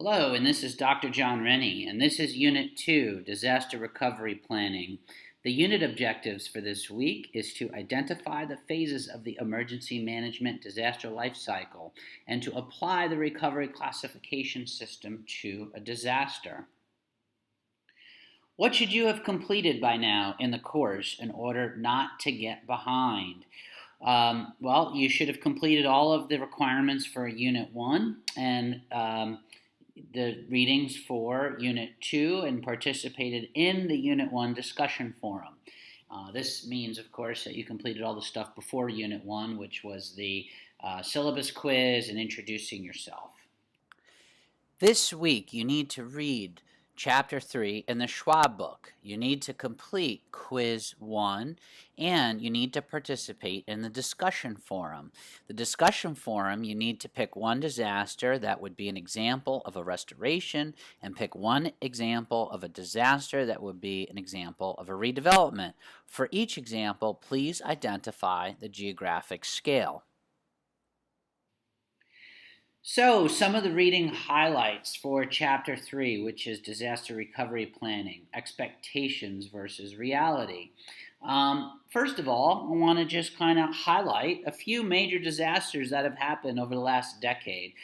Hello, and this is Dr. John Rennie, and this is Unit 2, Disaster Recovery Planning. The unit objectives for this week is to identify the phases of the emergency management disaster life cycle and to apply the recovery classification system to a disaster. What should you have completed by now in the course in order not to get behind? Well, you should have completed all of the requirements for Unit 1 and the readings for Unit 2 and participated in the Unit 1 discussion forum. This means, of course, that you completed all the stuff before Unit 1, which was the syllabus quiz and introducing yourself. This week, you need to read Chapter 3 in the Schwab book. You need to complete Quiz 1, and you need to participate in the discussion forum. The discussion forum, you need to pick one disaster that would be an example of a restoration, and pick one example of a disaster that would be an example of a redevelopment. For each example, please identify the geographic scale. So, some of the reading highlights for Chapter 3, which is Disaster Recovery Planning, Expectations versus Reality. First of all, I want to just kind of highlight a few major disasters that have happened over the last decade.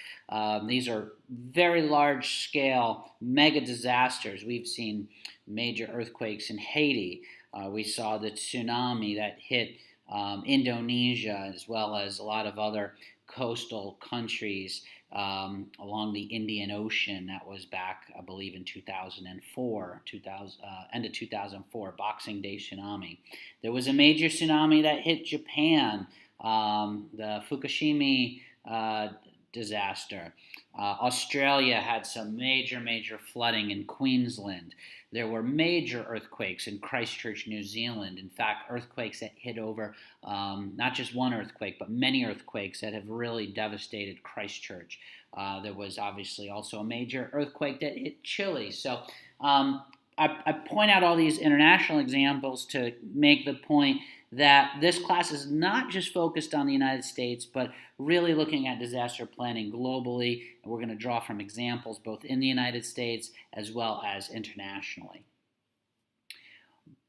These are very large-scale mega disasters. We've seen major earthquakes in Haiti. We saw the tsunami that hit Indonesia, as well as a lot of other coastal countries along the Indian Ocean. That was back, I believe, in 2004, end of 2004, Boxing Day tsunami. There was a major tsunami that hit Japan, the Fukushima disaster. Australia had some major flooding in Queensland. There were major earthquakes in Christchurch, New Zealand. In fact, earthquakes that hit over, not just one earthquake, but many earthquakes that have really devastated Christchurch. There was obviously also a major earthquake that hit Chile. So I point out all these international examples to make the point that this class is not just focused on the United States, but really looking at disaster planning globally. And we're going to draw from examples both in the United States as well as internationally.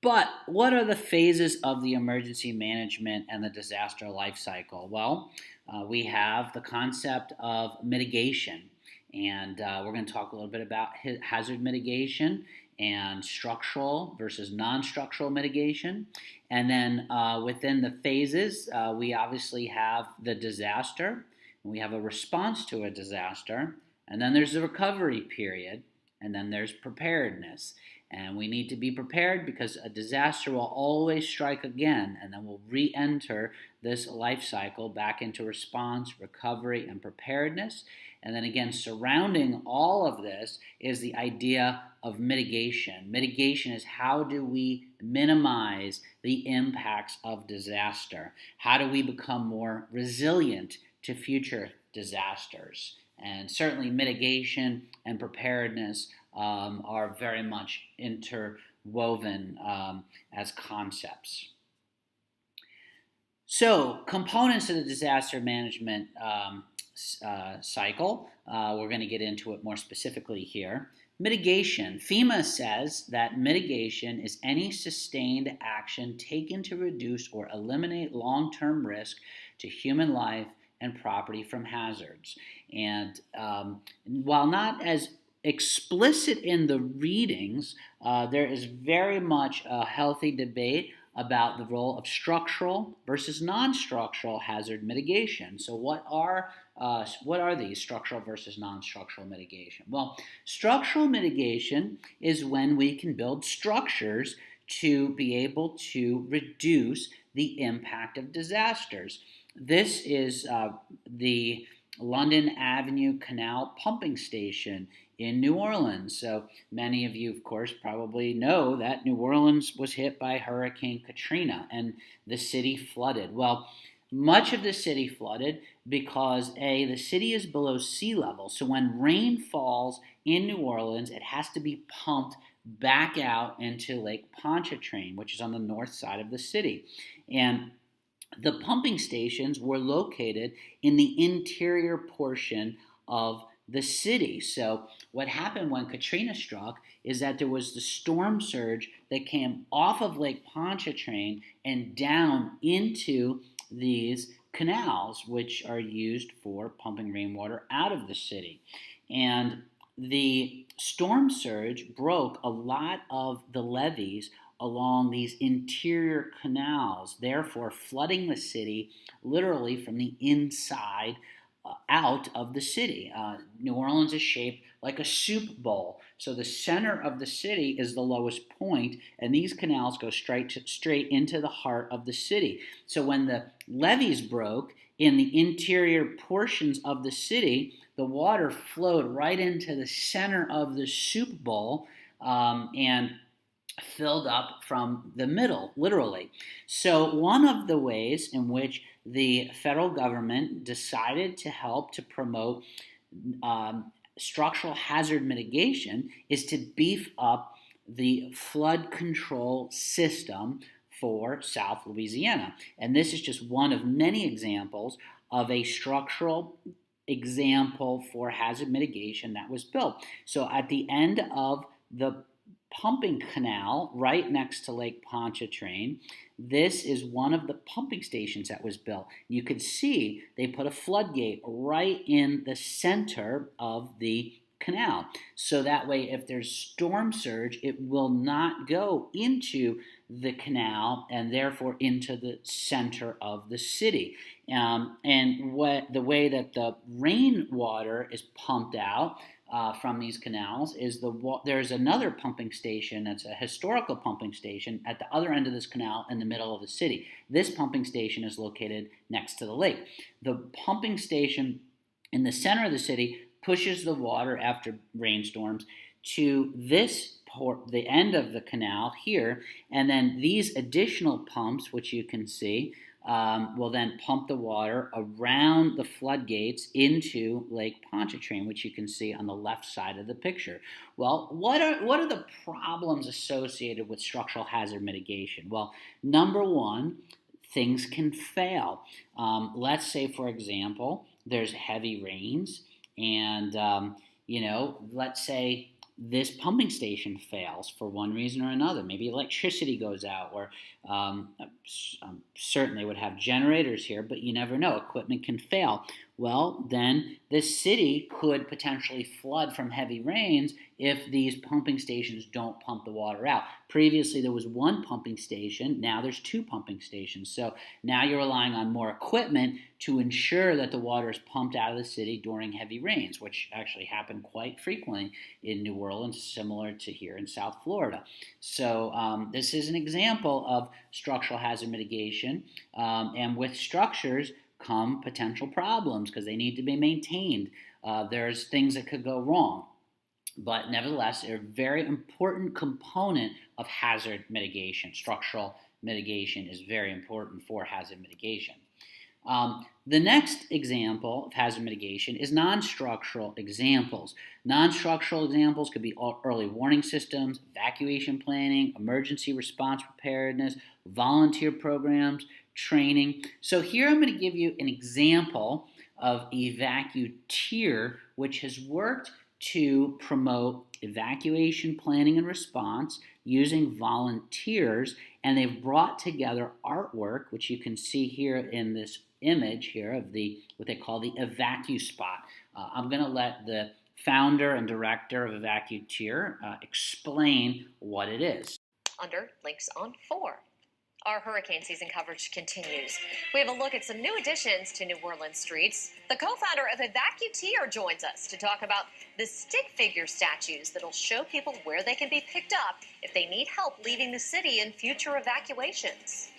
But what are the phases of the emergency management and the disaster life cycle? Well, we have the concept of mitigation. And we're going to talk a little bit about hazard mitigation and structural versus non-structural mitigation. And then within the phases, we obviously have the disaster, and we have a response to a disaster, and then there's the recovery period, and then there's preparedness. And we need to be prepared because a disaster will always strike again, and then we'll re-enter this life cycle back into response, recovery, and preparedness. And then again, surrounding all of this is the idea of mitigation. Mitigation is how do we minimize the impacts of disaster? How do we become more resilient to future disasters? And certainly mitigation and preparedness are very much interwoven as concepts. So, components of the disaster management cycle, we're going to get into it more specifically here. Mitigation. FEMA says that mitigation is any sustained action taken to reduce or eliminate long-term risk to human life and property from hazards. And while not as explicit in the readings, there is very much a healthy debate about the role of structural versus non-structural hazard mitigation. So what are these structural versus non-structural mitigation? Well, structural mitigation is when we can build structures to be able to reduce the impact of disasters. This is the London Avenue Canal pumping station in New Orleans. So many of you, of course, probably know that New Orleans was hit by Hurricane Katrina and the city flooded. Well, much of the city flooded because the city is below sea level. So when rain falls in New Orleans, it has to be pumped back out into Lake Pontchartrain, which is on the north side of the city. And the pumping stations were located in the interior portion of the city. So what happened when Katrina struck is that there was the storm surge that came off of Lake Pontchartrain and down into these canals, which are used for pumping rainwater out of the city. And the storm surge broke a lot of the levees along these interior canals, therefore flooding the city literally from the inside out of the city. New Orleans is shaped like a soup bowl. So the center of the city is the lowest point, and these canals go straight into the heart of the city. So when the levees broke in the interior portions of the city, the water flowed right into the center of the soup bowl and filled up from the middle, literally. So one of the ways in which the federal government decided to help to promote structural hazard mitigation is to beef up the flood control system for South Louisiana. And this is just one of many examples of a structural example for hazard mitigation that was built. So at the end of the pumping canal right next to Lake Pontchartrain, this is one of the pumping stations that was built. You could see they put a floodgate right in the center of the canal. So that way, if there's storm surge, it will not go into the canal and therefore into the center of the city. And the way that the rainwater is pumped out from these canals is there's another pumping station that's a historical pumping station at the other end of this canal in the middle of the city. This pumping station is located next to the lake. The pumping station in the center of the city pushes the water after rainstorms to the end of the canal here, and then these additional pumps, which you can see, will then pump the water around the floodgates into Lake Pontchartrain, which you can see on the left side of the picture. Well, what are the problems associated with structural hazard mitigation? Well, number one, things can fail. Let's say, for example, there's heavy rains, and let's say this pumping station fails for one reason or another. Maybe electricity goes out, or certainly would have generators here, but you never know. Equipment can fail. Well, then the city could potentially flood from heavy rains if these pumping stations don't pump the water out. Previously, there was one pumping station. Now there's two pumping stations. So now you're relying on more equipment to ensure that the water is pumped out of the city during heavy rains, which actually happen quite frequently in New Orleans, similar to here in South Florida. So this is an example of structural hazard mitigation, and with structures come potential problems because they need to be maintained. There's things that could go wrong. But nevertheless, they're a very important component of hazard mitigation. Structural mitigation is very important for hazard mitigation. The next example of hazard mitigation is non-structural examples. Non-structural examples could be early warning systems, evacuation planning, emergency response preparedness, volunteer programs, training. So here I'm going to give you an example of EvacuTier, which has worked to promote evacuation planning and response using volunteers, and they've brought together artwork, which you can see here in this image here of what they call the EvacuSpot. I'm going to let the founder and director of EvacuTier explain what it is. Under links on 4. Our hurricane season coverage continues. We have a look at some new additions to New Orleans streets. The co-founder of EvacuTier joins us to talk about the stick figure statues that'll show people where they can be picked up if they need help leaving the city in future evacuations.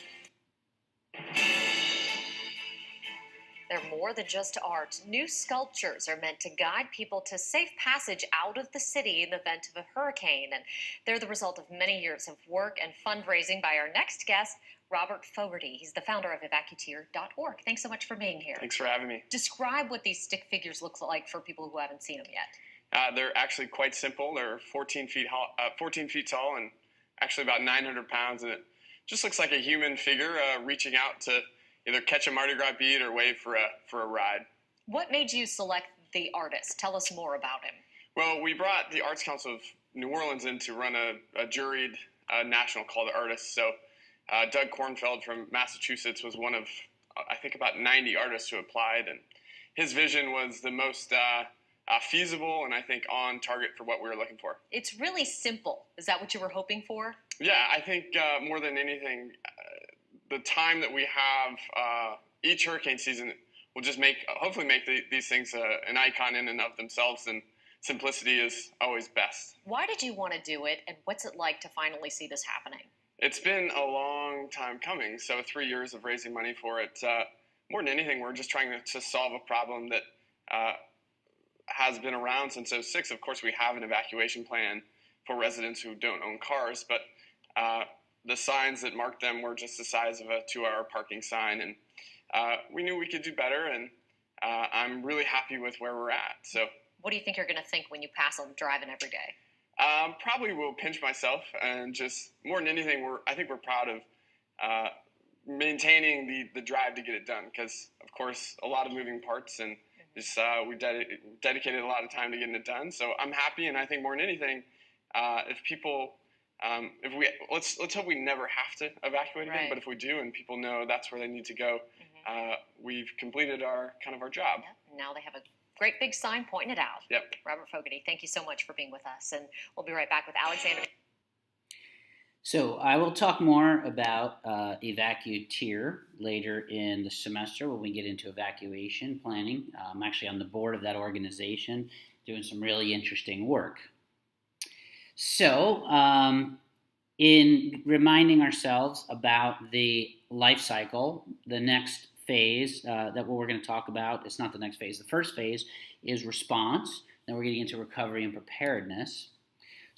They're more than just art. New sculptures are meant to guide people to safe passage out of the city in the event of a hurricane. And they're the result of many years of work and fundraising by our next guest, Robert Fogarty. He's the founder of FA20.org. Thanks so much for being here. Thanks for having me. Describe what these stick figures look like for people who haven't seen them yet. They're actually quite simple. They're 14 feet tall and actually about 900 pounds. And it just looks like a human figure reaching out to either catch a Mardi Gras bead or wave for a ride. What made you select the artist. Tell us more about him. Well, we brought the Arts Council of New Orleans in to run a juried national call to artists. So Doug Kornfeld from Massachusetts was one of, I think, about 90 artists who applied. And his vision was the most feasible and I think on target for what we were looking for. It's really simple. Is that what you were hoping for? Yeah, I think more than anything, the time that we have each hurricane season will just hopefully make these things an icon in and of themselves, and simplicity is always best. Why did you want to do it, and what's it like to finally see this happening? It's been a long time coming, so 3 years of raising money for it. More than anything, we're just trying to solve a problem that has been around since '06. Of course, we have an evacuation plan for residents who don't own cars, but the signs that marked them were just the size of a 2-hour parking sign, and we knew we could do better, and I'm really happy with where we're at. So, what do you think you're going to think when you pass them driving every day? Probably will pinch myself, and just more than anything, I think we're proud of maintaining the drive to get it done, because of course a lot of moving parts, and just we dedicated a lot of time to getting it done. So I'm happy, and I think more than anything, if people let's hope we never have to evacuate again, but if we do and people know that's where they need to go, we've completed our job. Yep. Now they have a great big sign pointing it out. Yep. Robert Fogarty, thank you so much for being with us, and we'll be right back with Alexander. So I will talk more about EvacuTIR later in the semester when we get into evacuation planning. I'm actually on the board of that organization doing some really interesting work. So in reminding ourselves about the life cycle, the next phase that we're going to talk about, it's not the next phase. The first phase is response. Then we're getting into recovery and preparedness.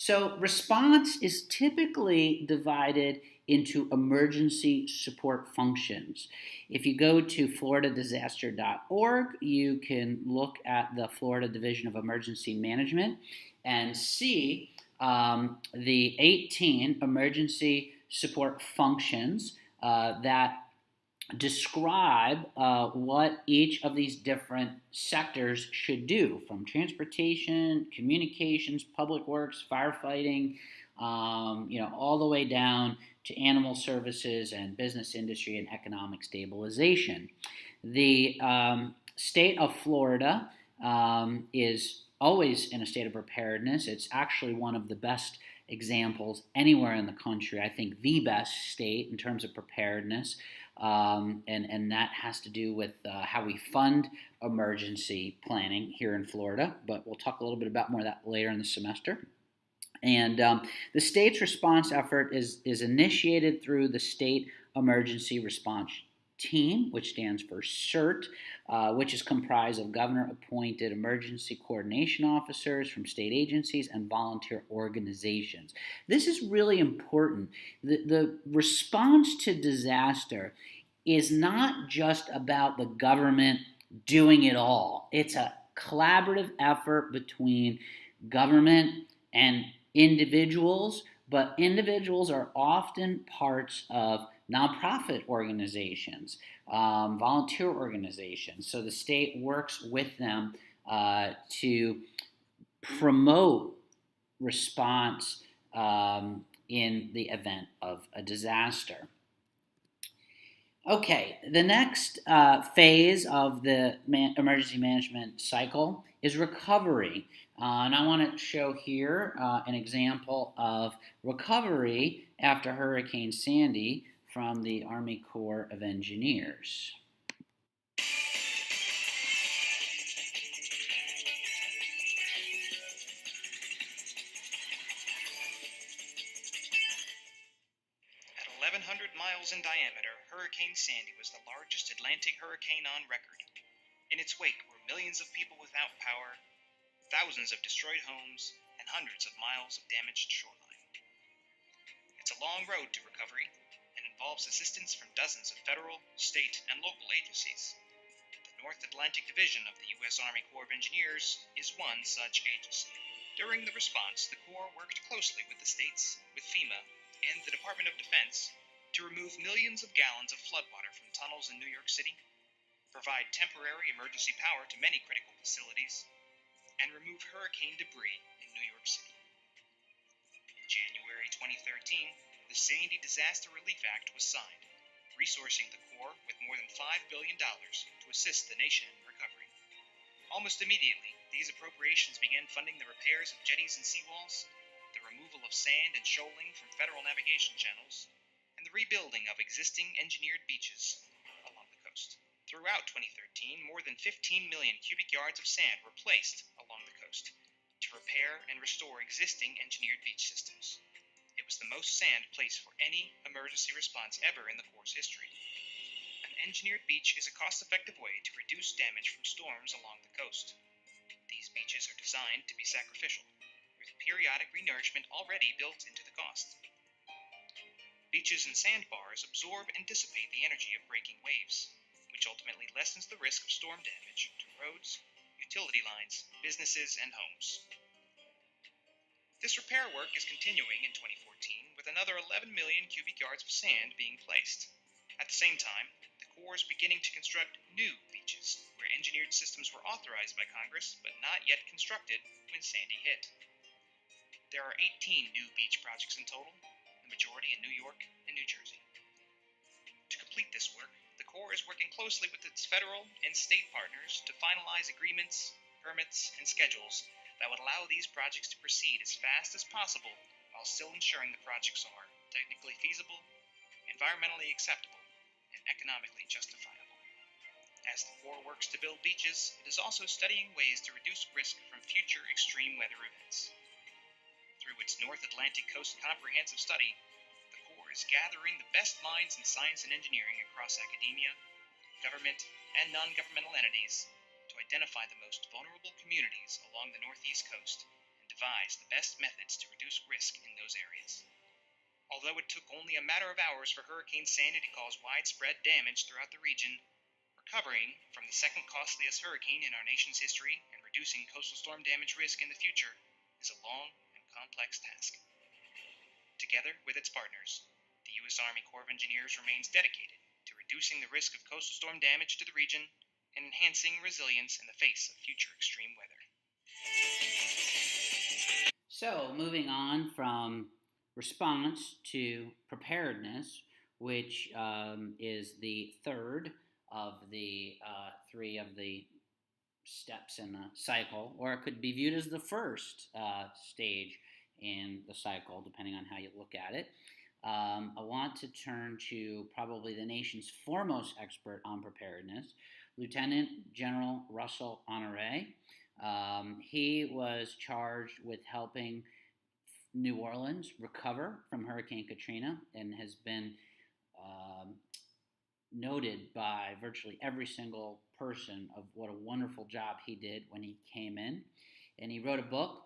So response is typically divided into emergency support functions. If you go to floridadisaster.org, you can look at the Florida Division of Emergency Management and see the 18 emergency support functions that describe what each of these different sectors should do, from transportation, communications, public works, firefighting, all the way down to animal services and business industry and economic stabilization. The state of Florida is always in a state of preparedness. It's actually one of the best examples anywhere in the country. I think the best state in terms of preparedness. And that has to do with how we fund emergency planning here in Florida, but we'll talk a little bit about more of that later in the semester. And the state's response effort is initiated through the State Emergency Response Team, which stands for CERT, which is comprised of governor-appointed emergency coordination officers from state agencies and volunteer organizations. This is really important. The response to disaster is not just about the government doing it all. It's a collaborative effort between government and individuals, but individuals are often parts of nonprofit organizations, volunteer organizations. So the state works with them to promote response in the event of a disaster. Okay, the next phase of the emergency management cycle is recovery. And I want to show here an example of recovery after Hurricane Sandy from the Army Corps of Engineers. At 1,100 miles in diameter, Hurricane Sandy was the largest Atlantic hurricane on record. In its wake were millions of people without power, thousands of destroyed homes, and hundreds of miles of damaged shoreline. It's a long road to recovery and involves assistance from dozens of federal, state, and local agencies. The North Atlantic Division of the U.S. Army Corps of Engineers is one such agency. During the response, the Corps worked closely with the states, with FEMA, and the Department of Defense to remove millions of gallons of floodwater from tunnels in New York City, provide temporary emergency power to many critical facilities, and remove hurricane debris in New York City. In January 2013, the Sandy Disaster Relief Act was signed, resourcing the Corps with more than $5 billion to assist the nation in recovery. Almost immediately, these appropriations began funding the repairs of jetties and seawalls, the removal of sand and shoaling from federal navigation channels, and the rebuilding of existing engineered beaches along the coast. Throughout 2013, more than 15 million cubic yards of sand were placed along the coast to repair and restore existing engineered beach systems. It was the most sand placed for any emergency response ever in the Corps' history. An engineered beach is a cost-effective way to reduce damage from storms along the coast. These beaches are designed to be sacrificial, with periodic renourishment already built into the cost. Beaches and sandbars absorb and dissipate the energy of breaking waves, which ultimately lessens the risk of storm damage to roads, utility lines, businesses, and homes. This repair work is continuing in 2014 with another 11 million cubic yards of sand being placed. At the same time, the Corps is beginning to construct new beaches where engineered systems were authorized by Congress but not yet constructed when Sandy hit. There are 18 new beach projects in total, the majority in New York and New Jersey. To complete this work, the Corps is working closely with its federal and state partners to finalize agreements, permits, and schedules that would allow these projects to proceed as fast as possible while still ensuring the projects are technically feasible, environmentally acceptable, and economically justifiable. As the Corps works to build beaches, it is also studying ways to reduce risk from future extreme weather events. Through its North Atlantic Coast Comprehensive Study, the Corps is gathering the best minds in science and engineering across academia, government, and non-governmental entities to identify the most vulnerable communities along the Northeast coast and devise the best methods to reduce risk in those areas. Although it took only a matter of hours for Hurricane Sandy to cause widespread damage throughout the region, recovering from the second costliest hurricane in our nation's history and reducing coastal storm damage risk in the future is a long and complex task. Together with its partners, the U.S. Army Corps of Engineers remains dedicated to reducing the risk of coastal storm damage to the region and enhancing resilience in the face of future extreme weather. So, moving on from response to preparedness, which is the third of the three of the steps in the cycle, or it could be viewed as the first stage in the cycle, depending on how you look at it. I want to turn to probably the nation's foremost expert on preparedness, Lieutenant General Russell Honore. He was charged with helping New Orleans recover from Hurricane Katrina and has been noted by virtually every single person of what a wonderful job he did when he came in. And he wrote a book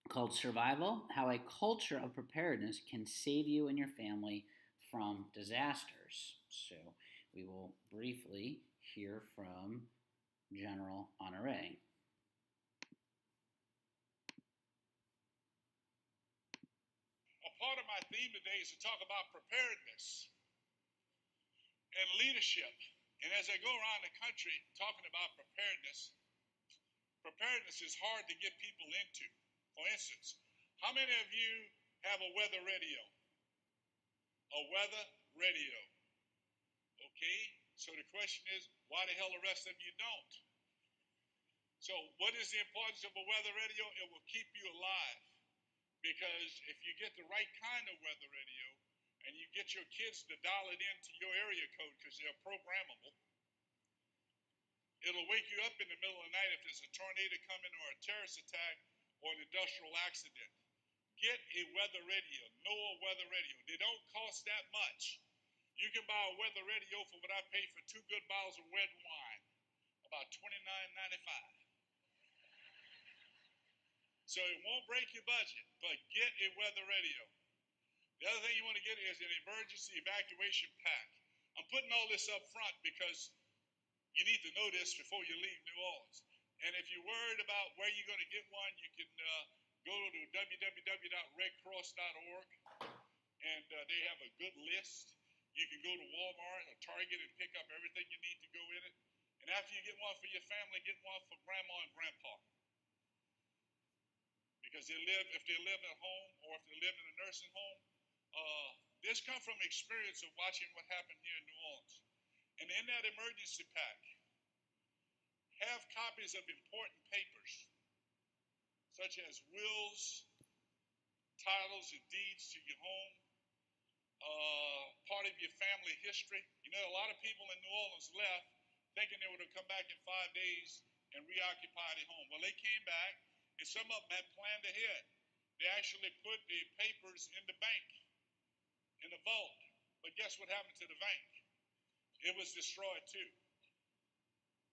called Survival: How a Culture of Preparedness Can Save You and Your Family from Disasters. So we will briefly hear from General Honore. A part of my theme today is to talk about preparedness and leadership. And as I go around the country talking about preparedness is hard to get people into. For instance, how many of you have a weather radio? A weather radio. Okay, so the question is, why the hell the rest of you don't? So what is the importance of a weather radio? It will keep you alive. Because if you get the right kind of weather radio and you get your kids to dial it into your area code because they're programmable, it'll wake you up in the middle of the night if there's a tornado coming or a terrorist attack or an industrial accident. Get a weather radio. Know a weather radio. They don't cost that much. You can buy a weather radio for what I pay for 2 good bottles of red wine, about $29.95. So it won't break your budget, but get a weather radio. The other thing you want to get is an emergency evacuation pack. I'm putting all this up front because you need to know this before you leave New Orleans. And if you're worried about where you're going to get one, you can go to www.redcross.org, and they have a good list. You can go to Walmart or Target and pick up everything you need to go in it. And after you get one for your family, get one for grandma and grandpa. Because if they live at home or if they live in a nursing home, this comes from experience of watching what happened here in New Orleans. And in that emergency pack, have copies of important papers, such as wills, titles, and deeds to your home, part of your family history. You know, a lot of people in New Orleans left thinking they would have come back in 5 days and reoccupy their home. Well, they came back, and some of them had planned ahead. They actually put the papers in the bank, in the vault. But guess what happened to the bank? It was destroyed too.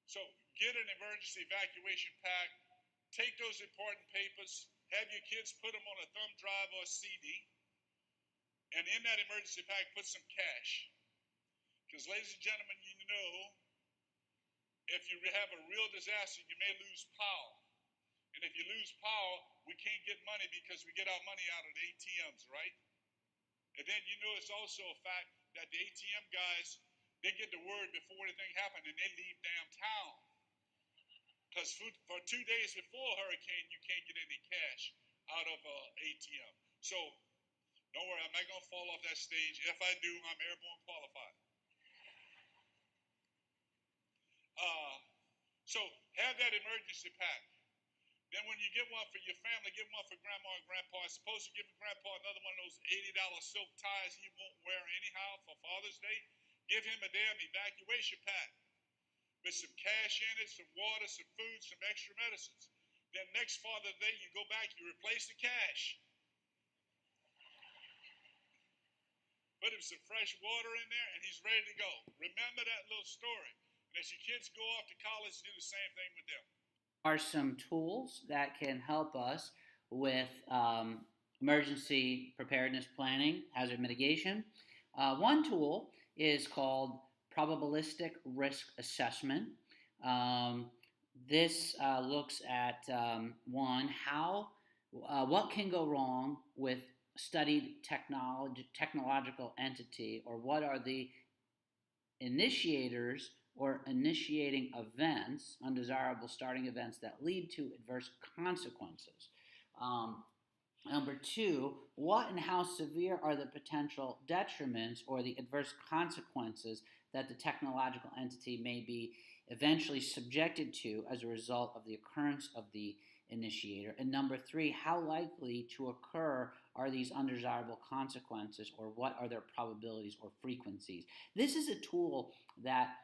So get an emergency evacuation pack, take those important papers, have your kids put them on a thumb drive or a CD, and in that emergency pack, put some cash. Because, ladies and gentlemen, you know, if you have a real disaster, you may lose power. And if you lose power, we can't get money because we get our money out of the ATMs, right? And then you know it's also a fact that the ATM guys, they get the word before anything happened and they leave downtown. Because for 2 days before a hurricane, you can't get any cash out of an ATM. So don't worry, I'm not going to fall off that stage. If I do, I'm airborne qualified. So have that emergency pack. Then when you get one for your family, get one for grandma and grandpa. I'm supposed to give grandpa another one of those $80 silk ties he won't wear anyhow for Father's Day. Give him a damn evacuation pack with some cash in it, some water, some food, some extra medicines. Then next Father's Day, you go back, you replace the cash. Put him some fresh water in there, and he's ready to go. Remember that little story. And as your kids go off to college, do the same thing with them. Are some tools that can help us with emergency preparedness planning, hazard mitigation. One tool is called probabilistic risk assessment. This looks at what can go wrong with studied technological entity, or what are the initiators or initiating events, undesirable starting events that lead to adverse consequences. Number two, what and how severe are the potential detriments or the adverse consequences that the technological entity may be eventually subjected to as a result of the occurrence of the initiator? And number three, how likely to occur are these undesirable consequences, or what are their probabilities or frequencies? This is a tool that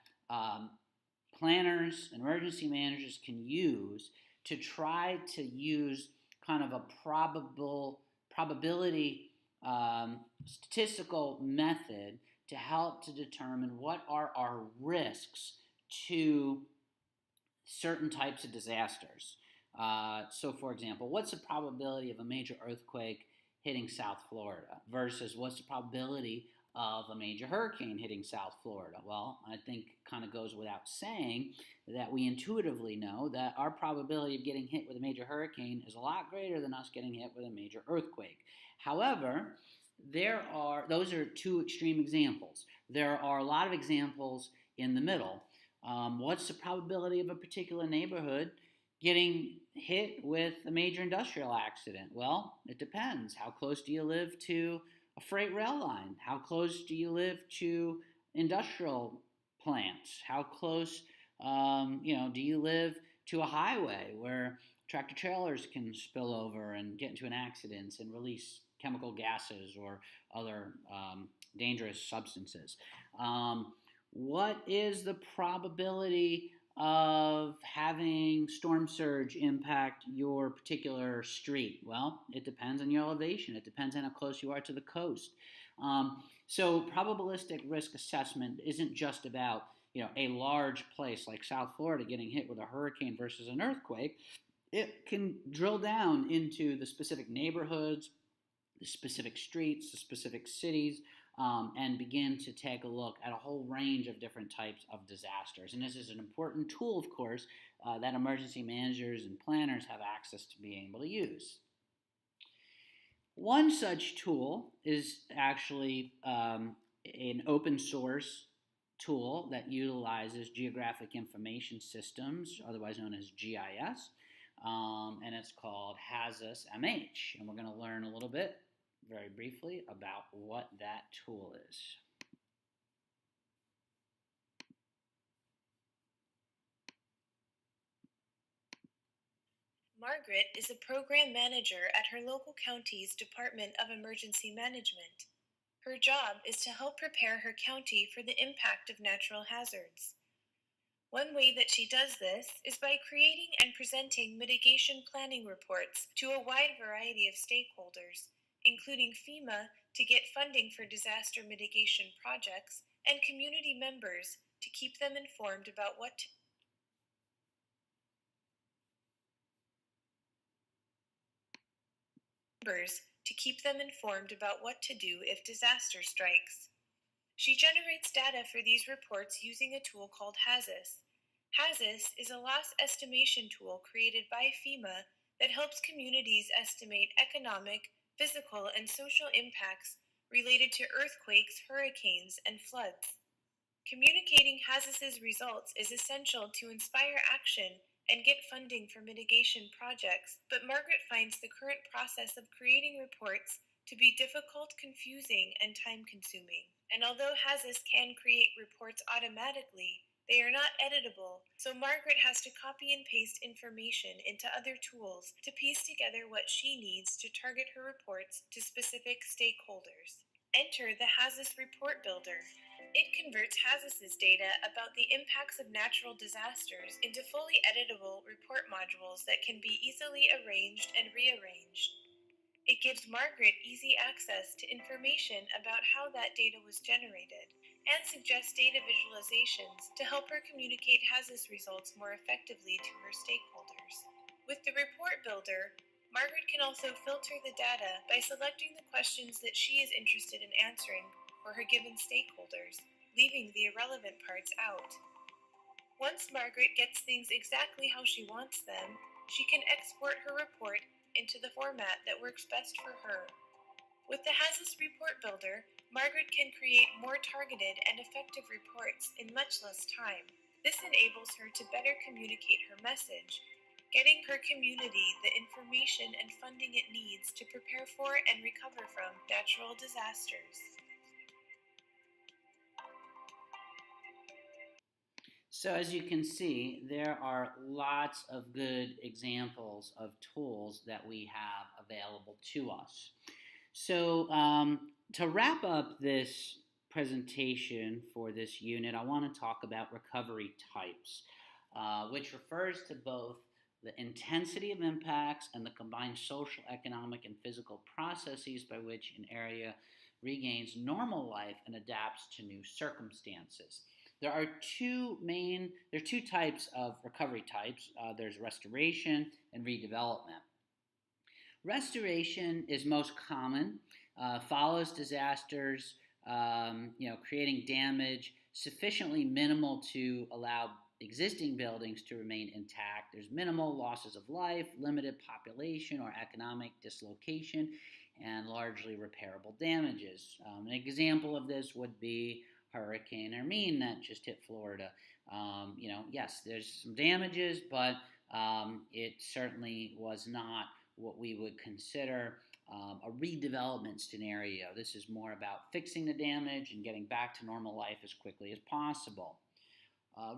planners and emergency managers can use to try to use kind of a probability statistical method to help to determine what are our risks to certain types of disasters. So, for example, what's the probability of a major earthquake hitting South Florida versus what's the probability of a major hurricane hitting South Florida? Well, I think kind of goes without saying that we intuitively know that our probability of getting hit with a major hurricane is a lot greater than us getting hit with a major earthquake. However, those are two extreme examples. There are a lot of examples in the middle. What's the probability of a particular neighborhood getting hit with a major industrial accident? Well, it depends. How close do you live to a freight rail line? How close do you live to industrial plants? How close, do you live to a highway where tractor trailers can spill over and get into an accident and release chemical gases or other dangerous substances? What is the probability of having storm surge impact your particular street? Well, it depends on your elevation. It depends on how close you are to the coast. So probabilistic risk assessment isn't just about a large place like South Florida getting hit with a hurricane versus an earthquake. It can drill down into the specific neighborhoods, the specific streets, the specific cities, and begin to take a look at a whole range of different types of disasters. And this is an important tool, of course, that emergency managers and planners have access to being able to use. One such tool is actually an open source tool that utilizes geographic information systems, otherwise known as GIS, and it's called HAZUS MH. And we're going to learn a little bit, very briefly, about what that tool is. Margaret is a program manager at her local county's Department of Emergency Management. Her job is to help prepare her county for the impact of natural hazards. One way that she does this is by creating and presenting mitigation planning reports to a wide variety of stakeholders, including FEMA to get funding for disaster mitigation projects and community members to keep them informed about what to do if disaster strikes. She generates data for these reports using a tool called HAZUS. HAZUS is a loss estimation tool created by FEMA that helps communities estimate economic, physical, and social impacts related to earthquakes, hurricanes, and floods. Communicating HAZUS's results is essential to inspire action and get funding for mitigation projects, but Margaret finds the current process of creating reports to be difficult, confusing, and time-consuming. And although HAZUS can create reports automatically, they are not editable, so Margaret has to copy and paste information into other tools to piece together what she needs to target her reports to specific stakeholders. Enter the HAZUS Report Builder. It converts HAZUS's data about the impacts of natural disasters into fully editable report modules that can be easily arranged and rearranged. It gives Margaret easy access to information about how that data was generated and suggests data visualizations to help her communicate HAZUS results more effectively to her stakeholders. With the Report Builder, Margaret can also filter the data by selecting the questions that she is interested in answering for her given stakeholders, leaving the irrelevant parts out. Once Margaret gets things exactly how she wants them, she can export her report into the format that works best for her. With the HAZUS Report Builder, Margaret can create more targeted and effective reports in much less time. This enables her to better communicate her message, getting her community the information and funding it needs to prepare for and recover from natural disasters. So as you can see, there are lots of good examples of tools that we have available to us. So to wrap up this presentation for this unit, I want to talk about recovery types, which refers to both the intensity of impacts and the combined social, economic, and physical processes by which an area regains normal life and adapts to new circumstances. There are two types of recovery types. There's restoration and redevelopment. Restoration is most common, follows disasters, creating damage sufficiently minimal to allow existing buildings to remain intact. There's minimal losses of life, limited population or economic dislocation, and largely repairable damages. An example of this would be Hurricane Hermine that just hit Florida. Yes, there's some damages, but it certainly was not what we would consider a redevelopment scenario. This is more about fixing the damage and getting back to normal life as quickly as possible.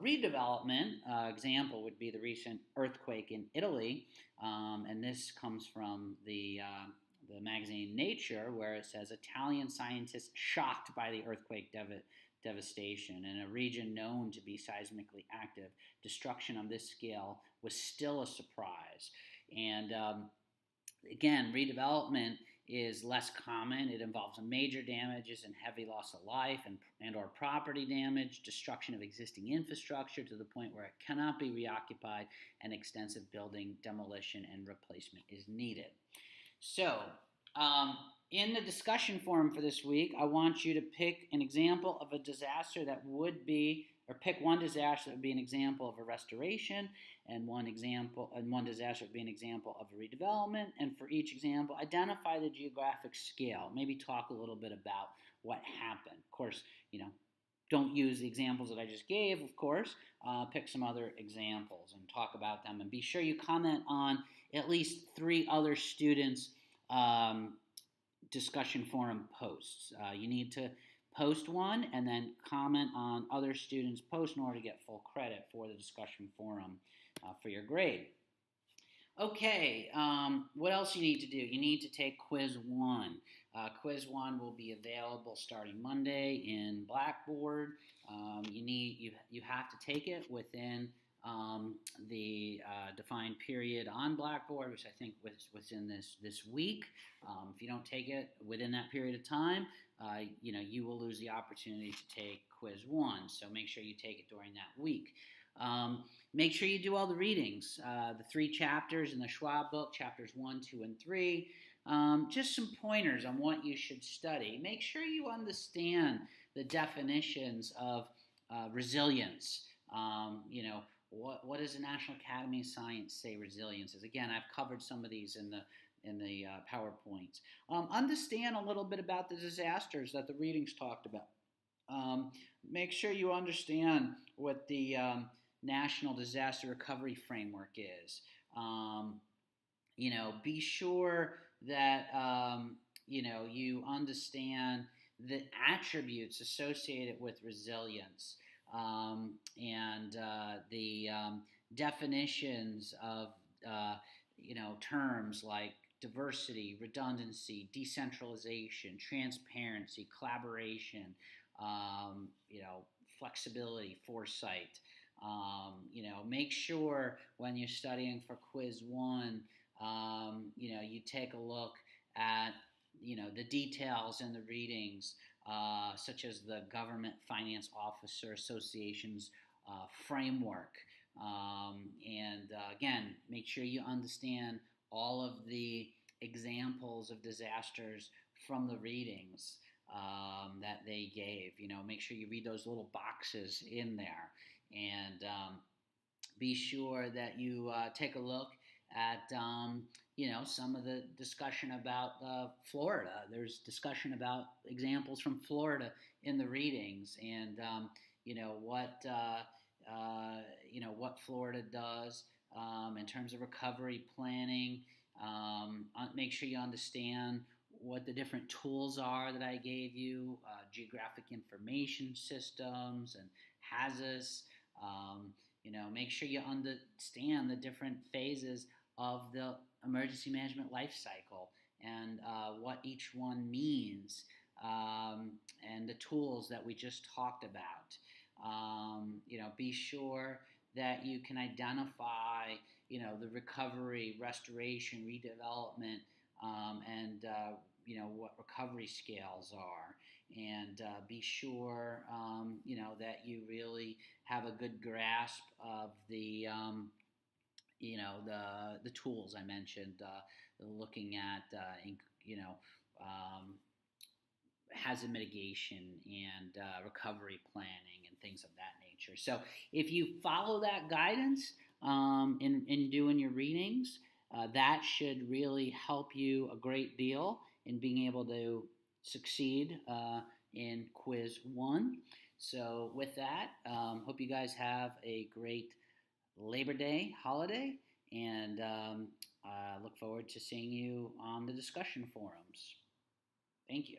Redevelopment example would be the recent earthquake in Italy, and this comes from the magazine Nature, where it says Italian scientists shocked by the earthquake devastation in a region known to be seismically active. Destruction on this scale was still a surprise. And again, redevelopment is less common. It involves major damages and heavy loss of life and or property damage, destruction of existing infrastructure to the point where it cannot be reoccupied, and extensive building demolition and replacement is needed. So, in the discussion forum for this week, I want you to pick an example of a disaster that would be, or pick one disaster that would be an example of a restoration, and one disaster would be an example of a redevelopment. And for each example, identify the geographic scale. Maybe talk a little bit about what happened. Of course, don't use the examples that I just gave, of course. Pick some other examples and talk about them. And be sure you comment on at least 3 other students' discussion forum posts. You need to post one and then comment on other students' posts in order to get full credit for the discussion forum for your grade. Okay, what else you need to do? You need to take Quiz 1. Quiz 1 will be available starting Monday in Blackboard. You have to take it within the defined period on Blackboard, which I think was within this week. If you don't take it within that period of time, you will lose the opportunity to take Quiz 1. So make sure you take it during that week. Make sure you do all the readings, the 3 chapters in the Schwab book, chapters 1, 2, and 3. Just some pointers on what you should study. Make sure you understand the definitions of resilience. What does the National Academy of Science say resilience is? Again, I've covered some of these in the PowerPoints. Understand a little bit about the disasters that the readings talked about. Make sure you understand what the National Disaster Recovery Framework is. Be sure that you understand the attributes associated with resilience and the definitions of terms like diversity, redundancy, decentralization, transparency, collaboration, flexibility, foresight. Make sure when you're studying for Quiz 1, you take a look at, the details in the readings, such as the Government Finance Officer Association's framework. Again, make sure you understand all of the examples of disasters from the readings that they gave. Make sure you read those little boxes in there, and be sure that you take a look at some of the discussion about Florida. There's discussion about examples from Florida in the readings, and what Florida does in terms of recovery planning. Make sure you understand what the different tools are that I gave you, geographic information systems and HAZUS. Make sure you understand the different phases of the emergency management life cycle and what each one means, and the tools that we just talked about. Be sure that you can identify, the recovery, restoration, redevelopment, and what recovery scales are, and be sure that you really have a good grasp of the the tools I mentioned, looking at hazard mitigation and recovery planning and things of that nature. So if you follow that guidance in doing your readings, that should really help you a great deal in being able to succeed in Quiz 1. So with that, hope you guys have a great Labor Day holiday, and look forward to seeing you on the discussion forums. Thank you.